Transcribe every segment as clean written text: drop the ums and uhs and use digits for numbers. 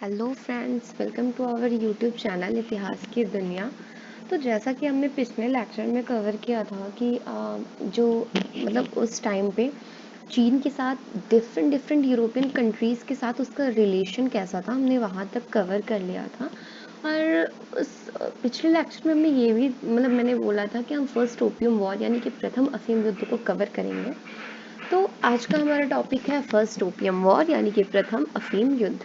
Hello friends, welcome to our YouTube channel इतिहास की दुनिया। तो जैसा कि हमने पिछले लेक्चर में कवर किया था कि जो मतलब उस टाइम पे चीन के साथ डिफरेंट डिफरेंट यूरोपियन कंट्रीज़ के साथ उसका रिलेशन कैसा था, हमने वहाँ तक कवर कर लिया था। और उस पिछले लेक्चर में हमने ये भी मैंने बोला था कि हम फर्स्ट ओपियम वॉर यानी कि प्रथम अफीम युद्ध को कवर करेंगे। तो आज का हमारा टॉपिक है फर्स्ट ओपियम वॉर यानी कि प्रथम अफीम युद्ध।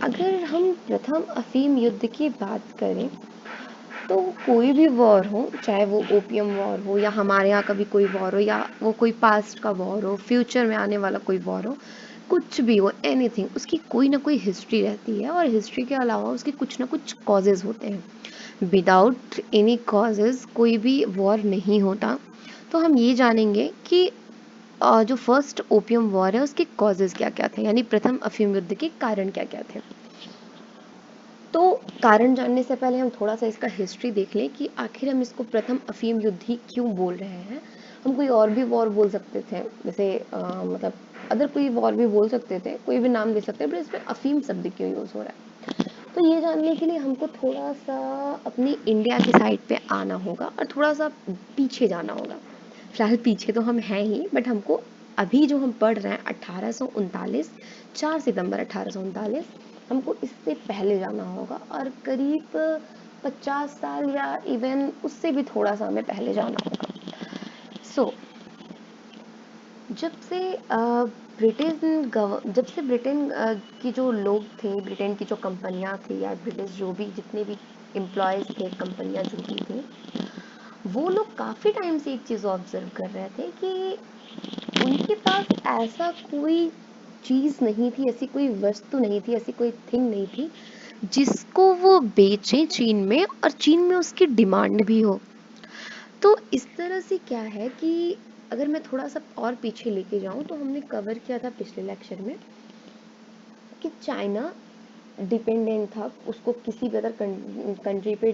अगर हम प्रथम अफीम युद्ध की बात करें तो कोई भी वॉर हो, चाहे वो ओपियम वॉर हो या हमारे यहाँ कभी कोई वॉर हो या वो कोई पास्ट का वॉर हो, फ्यूचर में आने वाला कोई वॉर हो, कुछ भी हो, एनीथिंग, उसकी कोई ना कोई हिस्ट्री रहती है और हिस्ट्री के अलावा उसके कुछ ना कुछ कॉजेज़ होते हैं। विदाउट एनी कॉजेज़ कोई भी वॉर नहीं होता। तो हम ये जानेंगे कि जो फर्स्ट ओपियम वॉर है उसके कॉजेज़ क्या क्या थे, यानी प्रथम अफीम युद्ध के कारण क्या क्या थे। तो कारण जानने से पहले हम थोड़ा सा इसका हिस्ट्री देख लें कि आखिर हम इसको प्रथम अफीम युद्ध ही क्यों बोल रहे हैं। हम कोई और भी वॉर बोल सकते थे, जैसे अदर कोई वॉर भी बोल सकते थे, कोई भी नाम दे सकते हैं, पर इसमें अफीम शब्द क्यों यूज़ हो रहा है। तो ये जानने के लिए हमको थोड़ा सा अपनी इंडिया की साइड पे आना होगा और थोड़ा सा पीछे जाना होगा। फिलहाल पीछे तो हम हैं ही, बट हमको अभी जो हम पढ़ रहे हैं 1839, 4 सितंबर 1839, हमको इससे पहले जाना होगा और करीब 50 साल या इवन उससे भी थोड़ा सा हमें पहले जाना होगा। सो जब से जब से ब्रिटेन की जो लोग थे, ब्रिटेन की जो कंपनियां थी या ब्रिटिश जो भी जितने भी एम्प्लॉयज़ थे, कंपनियां जो भी थी, वो लोग काफ़ी टाइम से एक चीज़ ऑब्जर्व कर रहे थे कि उनके पास ऐसा कोई चीज़ नहीं थी, ऐसी कोई वस्तु नहीं थी, ऐसी कोई थिंग नहीं थी जिसको वो बेचें चीन में और चीन में उसकी डिमांड भी हो। तो इस तरह से क्या है कि अगर मैं थोड़ा सा और पीछे लेके जाऊं तो हमने कवर किया था पिछले लेक्चर में कि चाइना डिपेंडेंट था, उसको किसी भी अदर कंट्री पे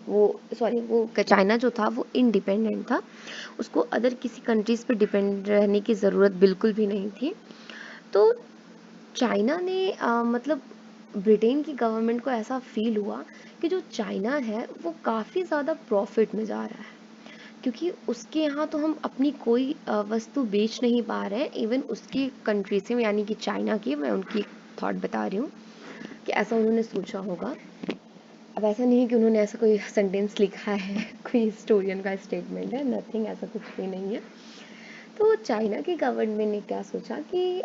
वो चाइना जो था वो इंडिपेंडेंट था, उसको अदर किसी कंट्रीज़ पे डिपेंड रहने की ज़रूरत बिल्कुल भी नहीं थी। तो चाइना ने ब्रिटेन की गवर्नमेंट को ऐसा फील हुआ कि जो चाइना है वो काफ़ी ज़्यादा प्रॉफिट में जा रहा है, क्योंकि उसके यहाँ तो हम अपनी कोई वस्तु बेच नहीं पा रहे हैं, इवन उसकी कंट्री से, यानी कि चाइना की, मैं उनकी थॉट बता रही हूँ कि ऐसा उन्होंने सोचा होगा। अब ऐसा नहीं है कि उन्होंने ऐसा कोई सेंटेंस लिखा है कोई हिस्टोरियन का स्टेटमेंट है, नथिंग, ऐसा कुछ भी नहीं है। तो चाइना की गवर्नमेंट ने क्या सोचा कि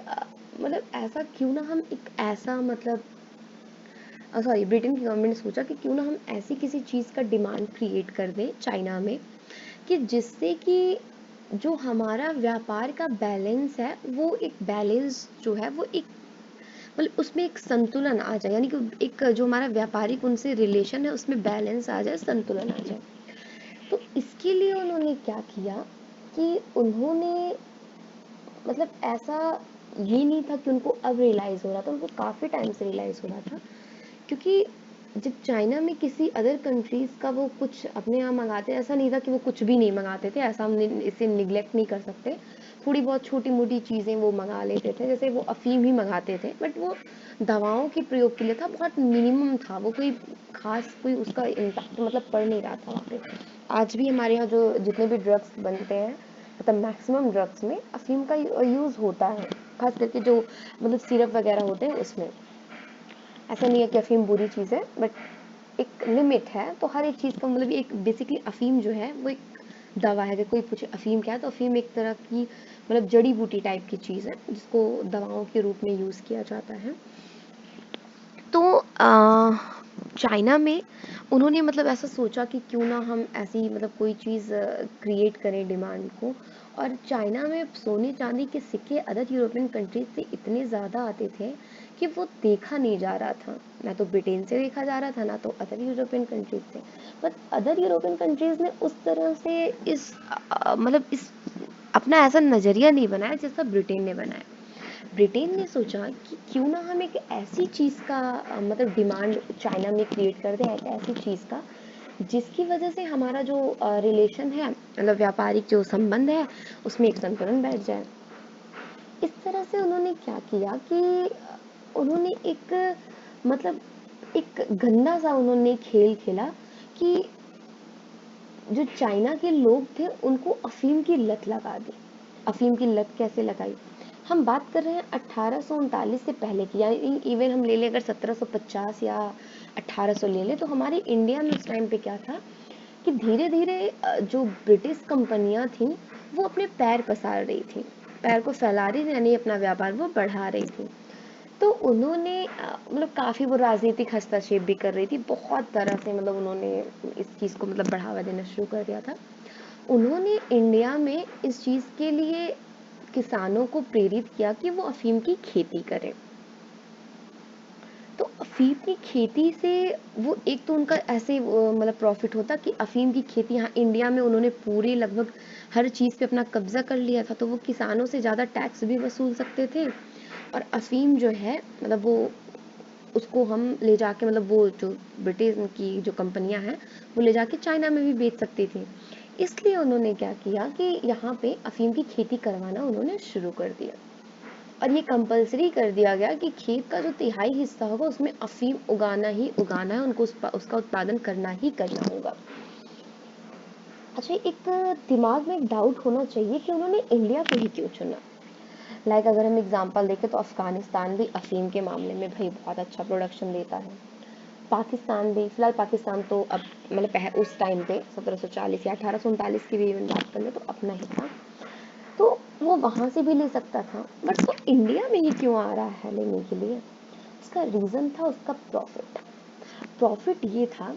ऐसा क्यों ना हम एक ऐसा ब्रिटेन की गवर्नमेंट ने सोचा कि क्यों ना हम ऐसी किसी चीज़ का डिमांड क्रिएट कर दें चाइना में कि जिससे कि जो हमारा व्यापार का बैलेंस है वो एक बैलेंस जो है वो एक उसमें एक संतुलन आ जाए, यानी कि एक जो हमारा व्यापारिक उनसे रिलेशन है उसमें बैलेंस आ जाए, संतुलन आ जाए। तो इसके लिए उन्होंने क्या किया कि उन्होंने ऐसा ये नहीं था कि उनको अब रियलाइज़ हो रहा था, उनको काफ़ी टाइम से रियलाइज़ हो रहा था, क्योंकि जब चाइना में किसी अदर कंट्रीज़ का वो कुछ अपने यहाँ मंगाते, ऐसा नहीं था कि वो कुछ भी नहीं मंगाते थे, ऐसा हम इसे निगलेक्ट नहीं कर सकते। थोड़ी बहुत छोटी मोटी चीज़ें वो मंगा लेते थे, जैसे वो अफ़ीम ही मंगाते थे, बट वो दवाओं के प्रयोग के लिए था, बहुत मिनिमम था, वो कोई खास कोई उसका इम्पैक्ट पड़ नहीं रहा था वहाँ पे। आज भी हमारे यहाँ जो जितने भी ड्रग्स बनते हैं, मैक्सिमम ड्रग्स में अफ़ीम का यूज़ होता है, खास करके जो सिरप वगैरह होते हैं उसमें। ऐसा नहीं है कि अफ़ीम बुरी चीज़ है, बट एक लिमिट है। तो हर एक चीज़ का एक बेसिकली अफ़ीम जो है वो एक दवा है। अगर कोई पूछे अफ़ीम क्या है, तो अफ़ीम एक तरह की जड़ी बूटी टाइप की चीज़ है जिसको दवाओं के रूप में यूज़ किया जाता है। तो चाइना में उन्होंने ऐसा सोचा कि क्यों ना हम ऐसी कोई चीज़ क्रिएट करें डिमांड को। और चाइना में सोने चांदी के सिक्के अदर यूरोपियन कंट्रीज से इतने ज़्यादा आते थे कि वो देखा नहीं जा रहा था, ना तो ब्रिटेन से देखा जा रहा था, ना तो अदर यूरोपियन कंट्रीज से। बट अदर यूरोपियन कंट्रीज ने उस तरह से इस अपना ऐसा नज़रिया नहीं बनाया जैसा ब्रिटेन ने बनाया। ब्रिटेन ने सोचा कि क्यों ना हम एक ऐसी चीज़ का डिमांड चाइना में क्रिएट कर दें, एक ऐसी चीज़ का जिसकी वजह से हमारा जो रिलेशन है, व्यापारिक जो संबंध है, उसमें एक संतुलन बैठ जाए। इस तरह से उन्होंने क्या किया कि उन्होंने एक मतलब एक गंदा सा उन्होंने खेल खेला कि जो चाइना के लोग थे उनको अफीम की लत लगा दी। अफीम की लत कैसे लगाई? हम बात कर रहे हैं 1839 से पहले की, यानी इवन हम ले लें अगर 1750 या 1800 ले लें, तो हमारे इंडिया में उस टाइम पे क्या था कि धीरे धीरे जो ब्रिटिश कंपनियां थी वो अपने पैर पसार रही थी, पैर को फैला रही थी, यानी अपना व्यापार वो बढ़ा रही थी। तो उन्होंने मतलब काफ़ी वो राजनीतिक हस्तक्षेप भी कर रही थी बहुत तरह से, मतलब उन्होंने इस चीज़ को मतलब बढ़ावा देना शुरू कर दिया था। उन्होंने इंडिया में इस चीज़ के लिए किसानों को प्रेरित किया कि वो अफीम की खेती करें। तो अफीम की खेती से वो एक तो उनका ऐसे मतलब प्रॉफिट होता कि अफीम की खेती यहाँ इंडिया में उन्होंने पूरे लगभग हर चीज़ पे अपना कब्जा कर लिया था, तो वो किसानों से ज़्यादा टैक्स भी वसूल सकते थे। और अफीम जो है मतलब वो उसको हम ले जाके मतलब वो जो ब्रिटिश की जो कंपनियां हैं वो ले जाके चाइना में भी बेच सकती थी। इसलिए उन्होंने क्या किया कि यहाँ पे अफीम की खेती करवाना उन्होंने शुरू कर दिया और ये कंपलसरी कर दिया गया कि खेत का जो तिहाई हिस्सा होगा उसमें अफीम उगाना ही उगाना है, उनको उसका उत्पादन करना ही करना होगा। अच्छा, एक दिमाग में एक डाउट होना चाहिए कि उन्होंने इंडिया को ही क्यों चुना। अगर हम एग्जांपल देखें तो अफगानिस्तान भी अफीम के मामले में भाई बहुत अच्छा प्रोडक्शन देता है। पाकिस्तान भी, फिलहाल पाकिस्तान तो अब मतलब उस टाइम पे 1740 या 1839 की भी बात कर ले तो अपना ही था, तो वो वहाँ से भी ले सकता था, बट वो इंडिया में ही क्यों आ रहा है लेने के लिए? उसका रीज़न था उसका प्रॉफिट। प्रॉफिट ये था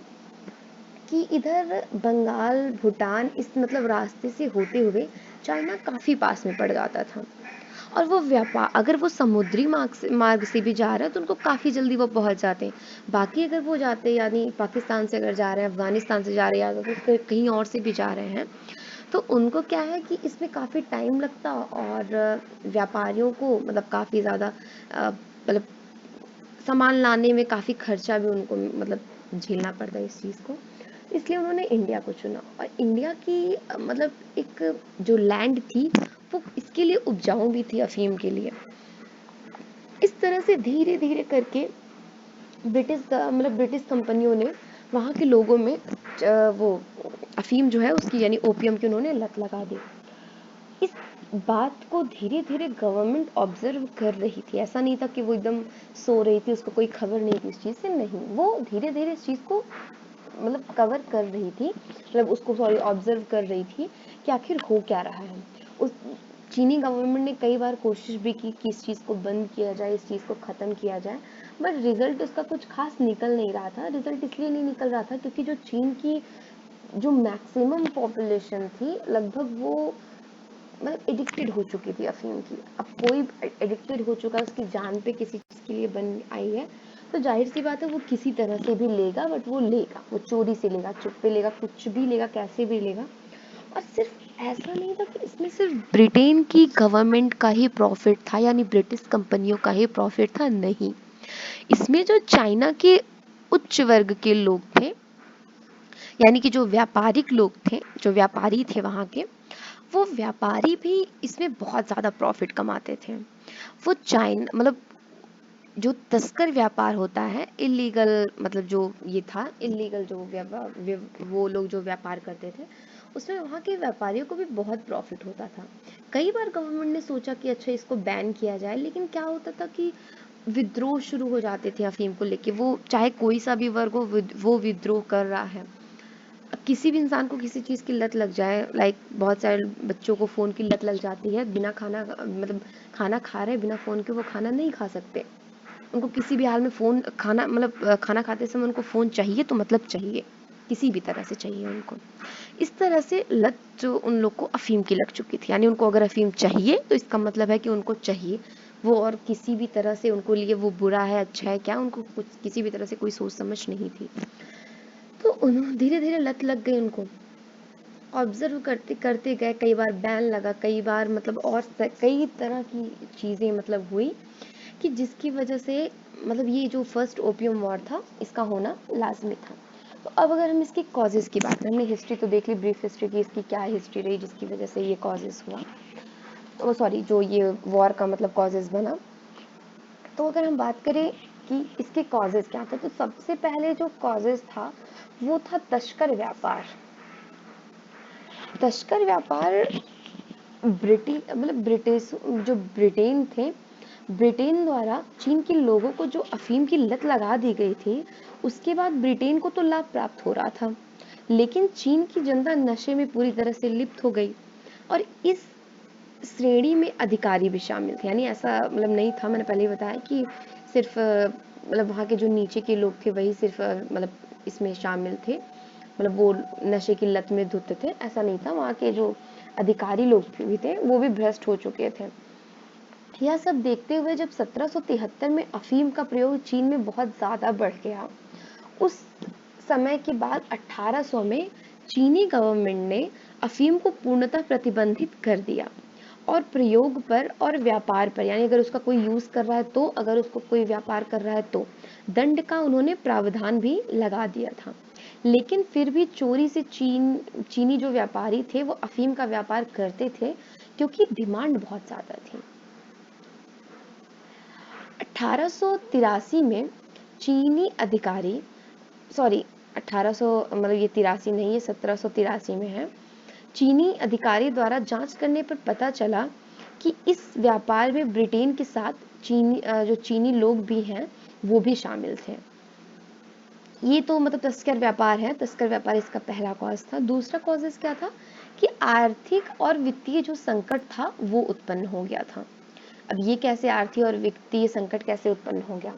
कि इधर बंगाल भूटान इस मतलब रास्ते से होते हुए चाइना काफ़ी पास में पड़ जाता था, और वो व्यापार अगर वो समुद्री मार्ग से भी जा रहे हैं तो उनको काफ़ी जल्दी वो पहुंच जाते हैं। बाकी अगर वो जाते यानी पाकिस्तान से अगर जा रहे हैं, अफगानिस्तान से जा रहे हैं, या तो फिर कहीं और से भी जा रहे हैं, तो उनको क्या है कि इसमें काफ़ी टाइम लगता, और व्यापारियों को मतलब काफ़ी ज़्यादा मतलब सामान लाने में काफ़ी खर्चा भी उनको मतलब झेलना पड़ता है इस चीज़ को। इसलिए उन्होंने इंडिया को चुना, और इंडिया की मतलब एक जो लैंड थी वो इसके लिए उपजाऊ भी थी अफीम के लिए। इस तरह से धीरे धीरे करके ब्रिटिश कंपनियों ने वहाँ के लोगों में वो अफीम जो है उसकी यानी ओपियम की उन्होंने लत लगा दी। इस बात को धीरे धीरे गवर्नमेंट ऑब्जर्व कर रही थी, ऐसा नहीं था कि वो एकदम सो रही थी, उसको कोई खबर नहीं थी इस चीज़ से, नहीं, वो धीरे धीरे इस चीज़ को मतलब कवर कर रही थी, मतलब उसको सॉरी ऑब्जर्व कर रही थी कि आखिर हो क्या रहा है। उस चीनी गवर्नमेंट ने कई बार कोशिश भी की कि इस चीज़ को बंद किया जाए, इस चीज़ को ख़त्म किया जाए, बट रिजल्ट उसका कुछ खास निकल नहीं रहा था। रिजल्ट इसलिए नहीं निकल रहा था क्योंकि जो चीन की जो मैक्सिमम पॉपुलेशन थी लगभग वो मतलब एडिक्टेड हो चुकी थी अफीम की। अब कोई एडिक्टेड हो चुका है, उसकी जान पे किसी चीज़ के लिए बन आई है, तो जाहिर सी बात है वो किसी तरह से भी लेगा, बट वो लेगा, वो चोरी से लेगा, चुप्पे लेगा, कुछ भी लेगा, कैसे भी लेगा। और सिर्फ ऐसा नहीं था कि इसमें सिर्फ ब्रिटेन की गवर्नमेंट का ही प्रॉफिट था, यानी ब्रिटिश कंपनियों का ही प्रॉफिट था, नहीं, इसमें जो चाइना के उच्च वर्ग के लोग थे, यानी कि जो व्यापारिक लोग थे, जो व्यापारी थे वहाँ के, वो व्यापारी भी इसमें बहुत ज़्यादा प्रॉफिट कमाते थे। वो चाइना मतलब जो तस्कर व्यापार होता है, इलीगल मतलब जो ये था इलीगल जो वो लोग जो व्यापार करते थे, उसमें वहाँ के व्यापारियों को भी बहुत प्रॉफिट होता था। कई बार गवर्नमेंट ने सोचा कि अच्छा इसको बैन किया जाए, लेकिन क्या होता था कि विद्रोह शुरू हो जाते थे अफीम को लेके, वो चाहे कोई सा भी वर्ग हो वो विद्रोह कर रहा है। किसी भी इंसान को किसी चीज़ की लत लग जाए, बहुत सारे बच्चों को फ़ोन की लत लग जाती है, बिना खाना मतलब खाना खा रहे बिना फ़ोन के वो खाना नहीं खा सकते, उनको किसी भी हाल में फ़ोन खाना मतलब खाना खाते समय उनको फ़ोन चाहिए, तो मतलब चाहिए, किसी भी तरह से चाहिए उनको। इस तरह से लत जो उन लोग को अफ़ीम की लग चुकी थी, यानी उनको अगर अफ़ीम चाहिए तो इसका मतलब है कि उनको चाहिए वो, और किसी भी तरह से उनको लिए वो बुरा है अच्छा है क्या, उनको कुछ किसी भी तरह से कोई सोच समझ नहीं थी। तो उन्होंने धीरे धीरे लत लग गई उनको, ऑब्जर्व करते करते गए, कई बार बैन लगा, कई बार मतलब और कई तरह की चीज़ें मतलब हुई कि जिसकी वजह से मतलब ये जो फर्स्ट ओपियम वॉर था इसका होना लाजमी था। तो अब अगर हम इसकी कॉजेज़ की बात करें, हमने हिस्ट्री तो देख ली, ब्रीफ हिस्ट्री की इसकी क्या हिस्ट्री रही जिसकी वजह से ये कॉजेज़ हुआ। वो सॉरी जो ये वॉर का मतलब कॉजेज बना। तो अगर हम बात करें कि इसके कॉजेज क्या थे, तो सबसे पहले जो कॉजेज था वो था तस्कर व्यापार। तस्कर व्यापार ब्रिटिश जो ब्रिटेन थे, ब्रिटेन द्वारा चीन के लोगों को जो अफीम की लत लगा दी गई थी, उसके बाद ब्रिटेन को तो लाभ प्राप्त हो रहा था, लेकिन चीन की जनता नशे में पूरी तरह से लिप्त हो गई। और इस श्रेणी में अधिकारी भी शामिल थे, यानी ऐसा मतलब नहीं था, मैंने पहले ही बताया कि सिर्फ मतलब वहाँ के जो नीचे के लोग थे वही सिर्फ मतलब इसमें शामिल थे, मतलब वो नशे की लत में धुत थे, ऐसा नहीं था। वहाँ के जो अधिकारी लोग भी थे वो भी भ्रष्ट हो चुके थे। यह सब देखते हुए जब 1773 में अफीम का प्रयोग चीन में बहुत ज़्यादा बढ़ गया, उस समय के बाद 1800 में चीनी गवर्नमेंट ने अफीम को पूर्णतः प्रतिबंधित कर दिया और प्रयोग पर और व्यापार पर, यानी अगर उसका कोई यूज़ कर रहा है तो, अगर उसको कोई व्यापार कर रहा है तो दंड का उन्होंने प्रावधान भी लगा दिया था। लेकिन फिर भी चोरी से चीनी जो व्यापारी थे वो अफीम का व्यापार करते थे क्योंकि डिमांड बहुत ज़्यादा थी। 1883 में चीनी अधिकारी, सॉरी 1800 मतलब ये 83 नहीं है, 1783 में है, चीनी अधिकारी द्वारा जांच करने पर पता चला कि इस व्यापार में ब्रिटेन के साथ जो चीनी लोग भी हैं वो भी शामिल थे। ये तो मतलब तस्कर व्यापार है, तस्कर व्यापार इसका पहला कॉज था। दूसरा कॉजेस क्या था कि आर्थिक और वित्तीय जो संकट था वो उत्पन्न हो गया था। अब ये कैसे आर्थिक और वित्तीय संकट कैसे उत्पन्न हो गया,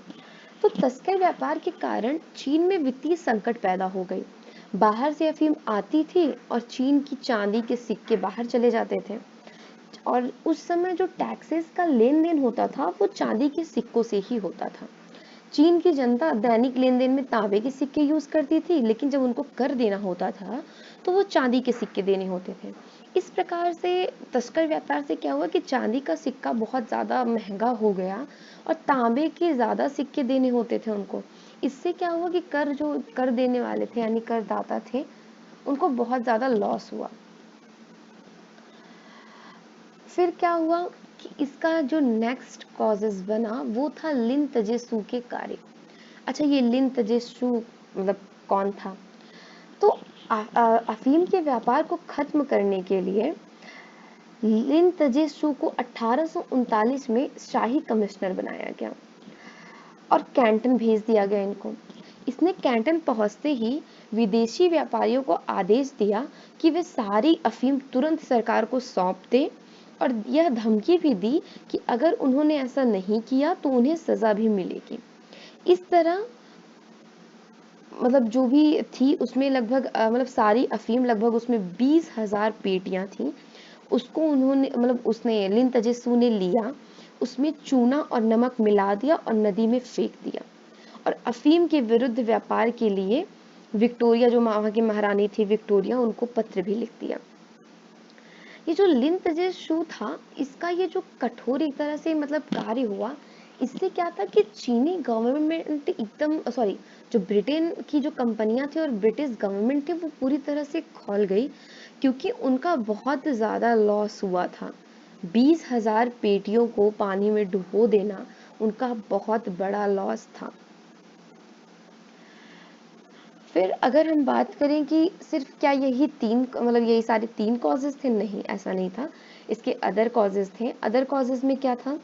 तो तस्कर व्यापार के कारण चीन में वित्तीय संकट पैदा हो गई। बाहर से अफीम आती थी और चीन की चांदी के सिक्के बाहर चले जाते थे, और उस समय जो टैक्सेस का लेन देन होता था वो चांदी के सिक्कों से ही होता था। चीन की जनता दैनिक लेन देन में तांबे के सिक्के यूज करती थी, लेकिन जब उनको कर देना होता था तो वो चांदी के सिक्के देने होते थे। इस प्रकार से तस्कर व्यापार से क्या हुआ कि चांदी का सिक्का बहुत ज़्यादा महंगा हो गया और तांबे के ज़्यादा सिक्के देने होते थे उनको। इससे क्या हुआ कि जो कर देने वाले थे यानी करदाता थे, उनको बहुत ज़्यादा लॉस हुआ। फिर क्या हुआ कि इसका जो नेक्स्ट कॉजेस बना वो था लिन तजेसू के कार्य। अच्छा, ये लिन तजेसू मतलब कौन था? तो अफीम के व्यापार को खत्म करने के लिए लिन तजेसू को 1839 में शाही कमिश्नर बनाया गया और कैंटन भेज दिया गया इनको। इसने कैंटन पहुंचते ही विदेशी व्यापारियों को आदेश दिया कि वे सारी अफीम तुरंत सरकार को सौंप दें, और यह धमकी भी दी कि अगर उन्होंने ऐसा नहीं किया तो उन्हें सजा भी मिलेगी। इस तरह मतलब जो भी थी उसमें लगभग मतलब सारी अफीम लगभग उसमें 20,000 पेटियां थी, उसको उन्होंने मतलब उसने लिन तजेसू ने लिया, उसमें चूना और नमक मिला दिया और नदी में फेंक दिया, और अफीम के विरुद्ध व्यापार के लिए विक्टोरिया जो वहाँ की महारानी थी विक्टोरिया, उनको पत्र भी लिख दिया। ये जो लिन तजेसू था, इसका ये जो कठोर एक तरह से मतलब कार्य हुआ, इससे क्या था कि चीनी गवर्नमेंट एकदम सॉरी जो ब्रिटेन की जो कंपनियां थी और ब्रिटिश गवर्नमेंट थी वो पूरी तरह से खौल गई, क्योंकि उनका बहुत ज़्यादा लॉस हुआ था। 20,000 पेटियों को पानी में डुबो देना उनका बहुत बड़ा लॉस था। फिर अगर हम बात करें कि सिर्फ क्या यही यही सारे 3 कॉजेज थे, नहीं ऐसा नहीं था, इसके अदर कॉजेज थे। अदर कॉजेज में क्या था,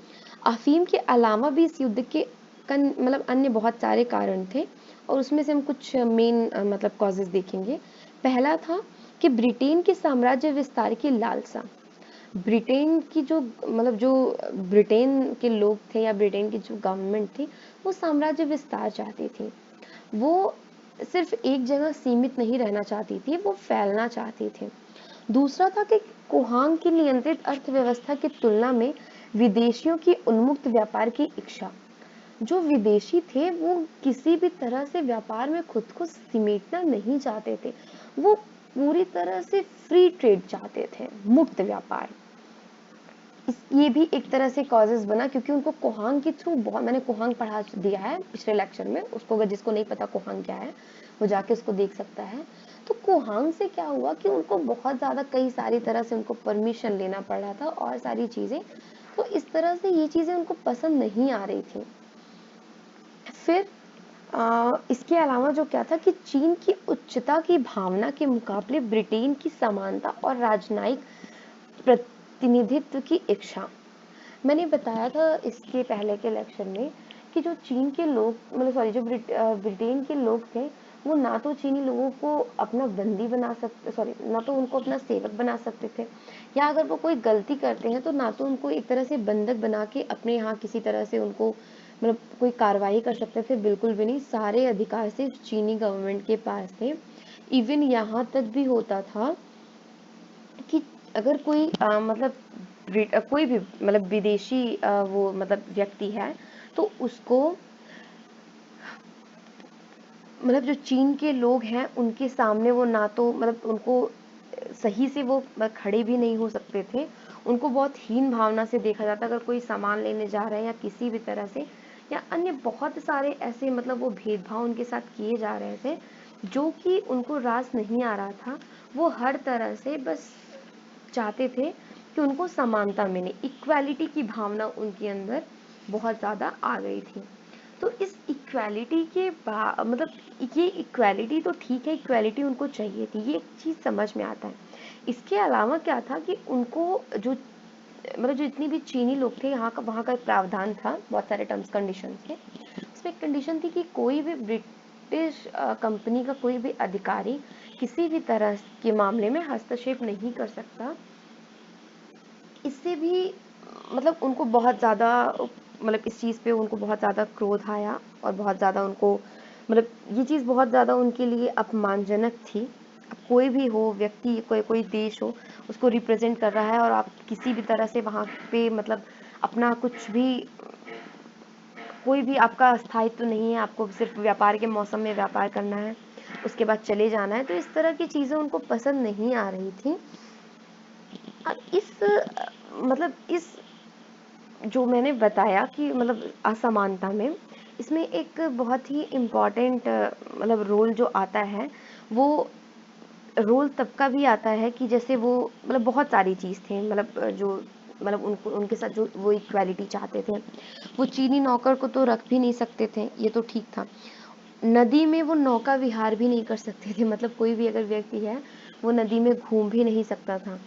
अफीम के अलावा भी इस युद्ध के अन्य बहुत सारे कारण थे, और उसमें से हम कुछ मेन मतलब कॉजेज देखेंगे। पहला था कि ब्रिटेन के साम्राज्य विस्तार की लालसा। ब्रिटेन की जो ब्रिटेन के लोग थे या ब्रिटेन की जो गवर्नमेंट थी वो साम्राज्य विस्तार चाहती थी। वो सिर्फ एक जगह सीमित नहीं रहना चाहती थी, वो फैलना चाहती थी। दूसरा था कि कुहांग की नियंत्रित अर्थव्यवस्था की तुलना में विदेशियों की उन्मुक्त व्यापार की इच्छा। जो विदेशी थे वो किसी भी तरह से व्यापार में खुद को सिमेटना नहीं चाहते थे, वो पूरी तरह से फ्री ट्रेड चाहते थे, मुक्त व्यापार। ये भी एक तरह से कॉजेज बना, क्योंकि उनको कोहांग के थ्रू बहुत, मैंने कोहांग पढ़ा दिया है पिछले लेक्चर में, उसको अगर जिसको नहीं पता कोहांग क्या है वो जाके उसको देख सकता है। तो कोहांग से क्या हुआ कि उनको बहुत ज़्यादा कई सारी तरह से उनको परमिशन लेना पड़ रहा था और सारी चीज़ें, तो इस तरह से ये चीज़ें उनको पसंद नहीं आ रही थी। फिर इसके अलावा जो क्या था कि चीन की उच्चता की भावना के मुकाबले ब्रिटेन की समानता और राजनयिक प्रतिनिधित्व की इच्छा। मैंने बताया था इसके पहले के लेक्चर में कि जो चीन के लोग, मतलब सॉरी, जो ब्रिटेन के लोग थे, वो ना तो चीनी लोगों को अपना बंदी बना सकते, सॉरी, ना तो उनको अपना सेवक बना सकते थे, या अगर वो कोई गलती करते हैं तो ना तो उनको एक तरह से बंधक बना के अपने यहाँ किसी तरह से उनको, मतलब कोई कार्रवाई कर सकते थे, बिल्कुल भी नहीं। सारे अधिकार सिर्फ चीनी गवर्नमेंट के पास थे। इवन यहाँ तक भी होता था कि अगर कोई मतलब कोई भी मतलब विदेशी वो मतलब व्यक्ति है, तो उसको, मतलब जो चीन के लोग हैं उनके सामने वो ना तो मतलब उनको सही से वो खड़े भी नहीं हो सकते थे, उनको बहुत हीन भावना से देखा जाता अगर कोई सामान लेने जा रहे हैं या किसी भी तरह से, या अन्य बहुत सारे ऐसे मतलब वो भेदभाव उनके साथ किए जा रहे थे जो कि उनको रास नहीं आ रहा था। वो हर तरह से बस चाहते थे कि उनको समानता मिले, इक्वालिटी की भावना उनके अंदर बहुत ज़्यादा आ गई थी। तो इस इक्वालिटी के मतलब ये इक्वालिटी तो ठीक है, इक्वालिटी उनको चाहिए थी, ये एक चीज़ समझ में आता है। इसके अलावा क्या था कि उनको जो मतलब जो जितनी भी चीनी लोग थे, यहाँ का वहाँ का एक प्रावधान था, बहुत सारे टर्म्स कंडीशन थे। उसमें एक कंडीशन थी कि कोई भी ब्रिटिश कंपनी का कोई भी अधिकारी किसी भी तरह के मामले में हस्तक्षेप नहीं कर सकता। इससे भी मतलब उनको बहुत ज़्यादा, मतलब इस चीज़ पे उनको बहुत ज़्यादा क्रोध आया और बहुत ज़्यादा उनको, मतलब ये चीज़ बहुत ज़्यादा उनके लिए अपमानजनक थी। अब कोई भी हो व्यक्ति, कोई कोई देश हो, उसको रिप्रेजेंट कर रहा है और आप किसी भी तरह से वहाँ पे मतलब अपना कुछ भी, कोई भी आपका स्थायित्व नहीं है, आपको सिर्फ व्यापार के मौसम में व्यापार करना है, उसके बाद चले जाना है, तो इस तरह की चीज़ें उनको पसंद नहीं आ रही थी। अब इस मतलब इस जो मैंने बताया कि मतलब असमानता में, इसमें एक बहुत ही इम्पॉर्टेंट मतलब रोल जो आता है, वो रोल तब का भी आता है कि जैसे वो मतलब बहुत सारी चीज़ थे, मतलब जो मतलब उनको उनके साथ जो वो इक्वालिटी चाहते थे, वो चीनी नौकर को तो रख भी नहीं सकते थे, ये तो ठीक था। नदी में वो नौका विहार भी नहीं कर सकते थे, मतलब कोई भी अगर व्यक्ति है वो नदी में घूम भी नहीं सकता था।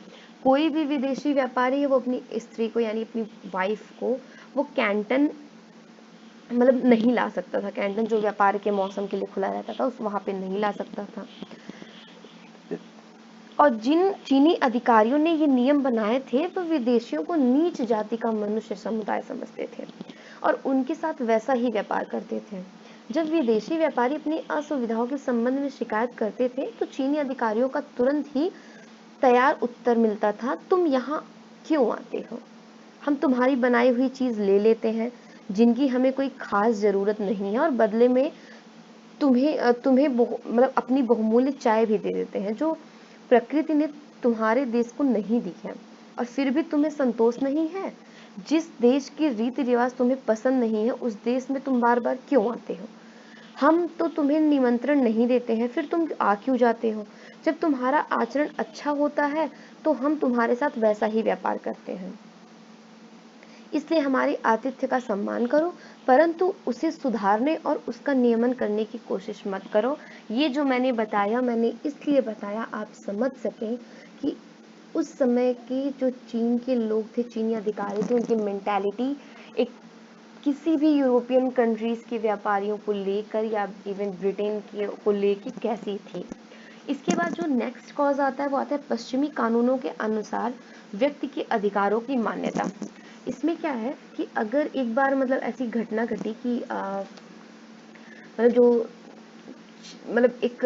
कोई भी विदेशी व्यापारी है वो अपनी स्त्री को, यानी अपनी वाइफ को, वो कैंटन मतलब नहीं ला सकता था। कैंटन जो व्यापार के मौसम के लिए खुला रहता था, उस वहाँ पे नहीं ला सकता था। और जिन चीनी अधिकारियों ने ये नियम बनाए थे वो विदेशियों को नीच जाति का मनुष्य समुदाय समझते थे और उनके साथ वैसा ही व्यापार करते थे। जब विदेशी व्यापारी अपनी असुविधाओं के संबंध में शिकायत करते थे तो चीनी अधिकारियों का तुरंत ही तैयार उत्तर मिलता था, तुम यहाँ क्यों आते हो, हम तुम्हारी बनाई हुई चीज़ ले लेते हैं जिनकी हमें कोई खास ज़रूरत नहीं है, और बदले में तुम्हें मतलब अपनी बहुमूल्य चाय भी दे देते हैं जो प्रकृति ने तुम्हारे देश को नहीं दी है। और फिर भी तुम्हें संतोष नहीं है, जिस देश के रीति रिवाज तुम्हें पसंद नहीं है उस देश में तुम बार बार क्यों आते हो, हम तो तुम्हें निमंत्रण नहीं देते हैं, फिर तुम आ क्यों जाते हो, जब तुम्हारा आचरण अच्छा होता है तो हम तुम्हारे साथ वैसा ही व्यापार करते हैं, इसलिए हमारे आतिथ्य का सम्मान करो, परंतु उसे सुधारने और उसका नियमन करने की कोशिश मत करो। ये जो मैंने बताया, मैंने इसलिए बताया आप समझ सकें कि उस समय के जो चीन के लोग थे, चीनी अधिकारी थे, उनकी मेंटालिटी एक किसी भी यूरोपियन कंट्रीज के व्यापारियों को लेकर या इवन ब्रिटेन के को लेकर कैसी थी। इसके बाद जो नेक्स्ट कॉज आता है वो आता है पश्चिमी कानूनों के अनुसार व्यक्ति के अधिकारों की मान्यता। इसमें क्या है कि अगर एक बार मतलब ऐसी घटना घटी कि मतलब जो मतलब एक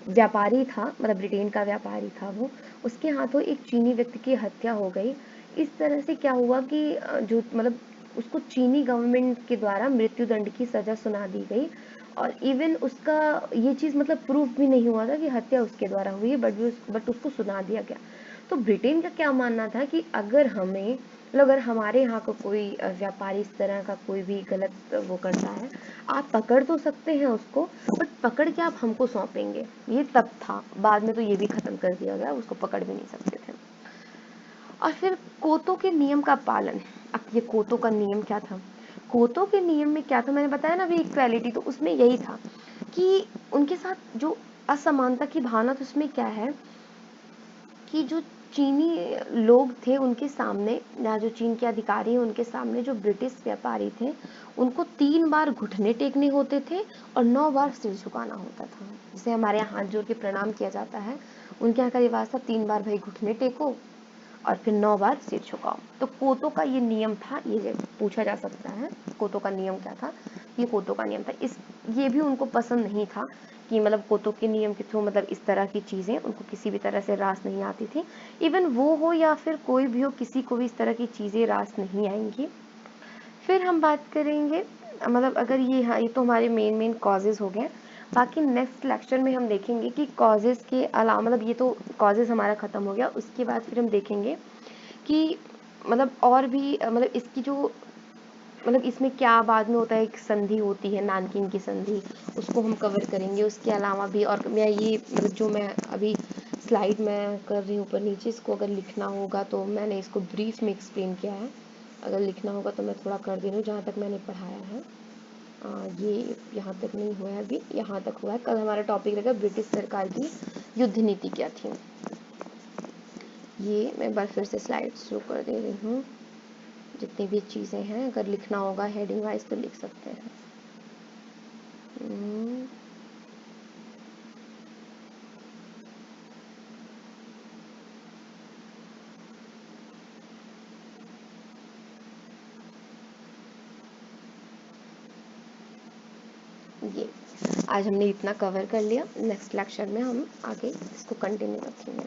व्यापारी था, मतलब ब्रिटेन का व्यापारी था वो, उसके हाथों एक चीनी व्यक्ति की हत्या हो गई। इस तरह से क्या हुआ कि जो मतलब उसको चीनी गवर्नमेंट के द्वारा मृत्यु दंड की सजा सुना दी गई, और इवन उसका ये चीज़ मतलब प्रूफ भी नहीं हुआ था कि हत्या उसके द्वारा हुई है, बट उसको सुना दिया गया। तो ब्रिटेन का क्या मानना था कि अगर हमें मतलब अगर हमारे यहाँ का कोई व्यापारी इस तरह का कोई भी गलत वो करता है, आप पकड़ तो सकते हैं उसको, बट पकड़ के आप हमको सौंपेंगे। ये तब था, बाद में तो ये भी खत्म कर दिया गया, उसको पकड़ भी नहीं सकते थे। और फिर कोतो के नियम का पालन। अब ये कोतो का नियम क्या था? कोतो के नियम में क्या था, मैंने बताया ना अभी इक्वालिटी, तो उसमें यही था कि उनके साथ जो असमानता की भावना, तो उसमें क्या है कि जो चीनी लोग थे उनके सामने, या जो चीन के अधिकारी हैं उनके सामने जो ब्रिटिश व्यापारी थे, उनको 3 बार घुटने टेकने होते थे और 9 बार सिर झुकाना होता था। जिसे हमारे यहाँ हाथ जोड़ के प्रणाम किया जाता है, उनके यहाँ का रिवाज था 3 बार भाई घुटने टेको और फिर 9 बार सिर झुकाओ। तो कोतो का ये नियम था, ये पूछा जा सकता है कोतो का नियम क्या था। ये कोतो का नियम था। ये भी उनको पसंद नहीं था कि मतलब कोतो के नियम के थ्रू मतलब इस तरह की चीज़ें उनको किसी भी तरह से रास नहीं आती थी। इवन वो हो या फिर कोई भी हो, किसी को भी इस तरह की चीज़ें रास नहीं आएंगी। फिर हम बात करेंगे मतलब अगर ये तो हमारे मेन कॉजेज़ हो गए। बाकी नेक्स्ट लेक्चर में हम देखेंगे कि कॉजेज़ के अलावा, मतलब ये तो कॉजेज़ हमारा ख़त्म हो गया, उसके बाद फिर हम देखेंगे कि मतलब और भी मतलब इसकी जो मतलब इसमें क्या बाद में होता है, एक संधि होती है नानकिंग की संधि, उसको हम कवर करेंगे। उसके अलावा भी और मैं ये मतलब जो मैं अभी स्लाइड में कर रही हूँ ऊपर नीचे, इसको अगर लिखना होगा तो मैंने इसको ब्रीफ में एक्सप्लेन किया है, अगर लिखना होगा तो मैं थोड़ा कर दे रही हूँ जहाँ तक मैंने पढ़ाया है। ये यहाँ तक नहीं हुआ है, अभी यहाँ तक हुआ है। कल हमारा टॉपिक रहेगा ब्रिटिश सरकार की युद्ध नीति क्या थी। ये मैं एक बार फिर से स्लाइड शुरू कर दे रही हूँ। जितनी भी चीज़ें हैं अगर लिखना होगा हेडिंग वाइज तो लिख सकते हैं। ये आज हमने इतना कवर कर लिया, नेक्स्ट लेक्चर में हम आगे इसको कंटिन्यू रखेंगे।